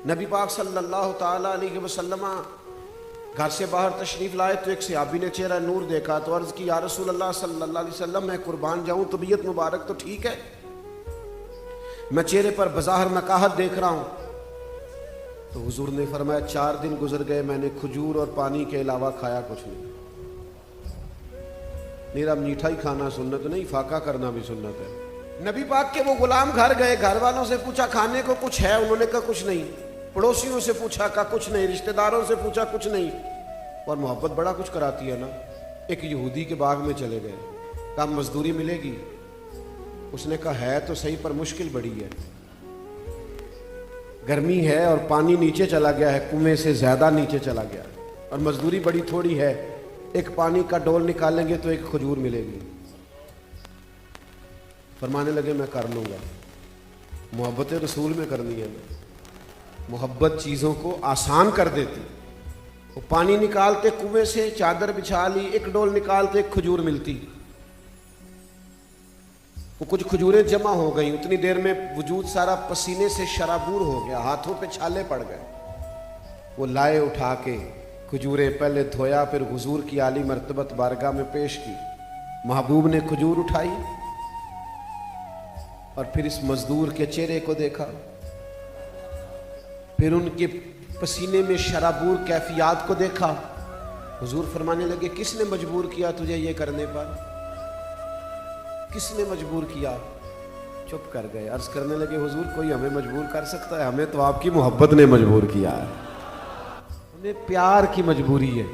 نبی پاک صلی اللہ تعالیٰ علیہ وسلم گھر سے باہر تشریف لائے تو ایک صحابی نے چہرہ نور دیکھا تو عرض کی یا رسول اللہ صلی اللہ علیہ وسلم میں قربان جاؤں، طبیعت مبارک تو ٹھیک ہے، میں چہرے پر بظاہر نکاہت دیکھ رہا ہوں۔ تو حضور نے فرمایا 4 دن گزر گئے، میں نے کھجور اور پانی کے علاوہ کھایا کچھ نہیں۔ میرا میٹھا ہی کھانا سنت نہیں، فاقہ کرنا بھی سنت ہے۔ نبی پاک کے وہ غلام گھر گئے، گھر والوں سے پوچھا کھانے کو کچھ ہے؟ انہوں نے کہا کچھ نہیں۔ پڑوسیوں سے پوچھا، کہا کچھ نہیں۔ رشتہ داروں سے پوچھا، کچھ نہیں۔ اور محبت بڑا کچھ کراتی ہے نا۔ ایک یہودی کے باغ میں چلے گئے، کہا مزدوری ملے گی؟ اس نے کہا ہے تو صحیح پر مشکل بڑی ہے، گرمی ہے اور پانی نیچے چلا گیا ہے، کنویں سے زیادہ نیچے چلا گیا، اور مزدوری بڑی تھوڑی ہے، ایک پانی کا ڈول نکالیں گے تو ایک کھجور ملے گی۔ فرمانے لگے میں کر لوں گا۔ محبت رسول میں کرنی ہے، محبت چیزوں کو آسان کر دیتی۔ وہ پانی نکالتے کنویں سے، چادر بچھا لی، ایک ڈول نکالتے ایک کھجور ملتی۔ وہ کچھ کھجوریں جمع ہو گئیں، اتنی دیر میں وجود سارا پسینے سے شرابور ہو گیا، ہاتھوں پہ چھالے پڑ گئے۔ وہ لائے اٹھا کے کھجوریں، پہلے دھویا پھر حضور کی عالی مرتبت بارگاہ میں پیش کی۔ محبوب نے کھجور اٹھائی اور پھر اس مزدور کے چہرے کو دیکھا، پھر ان کے پسینے میں شرابور کیفیات کو دیکھا۔ حضور فرمانے لگے کس نے مجبور کیا تجھے یہ کرنے پر؟ کس نے مجبور کیا؟ چپ کر گئے۔ عرض کرنے لگے حضور کوئی ہمیں مجبور کر سکتا ہے؟ ہمیں تو آپ کی محبت نے مجبور کیا ہے، ہمیں پیار کی مجبوری ہے۔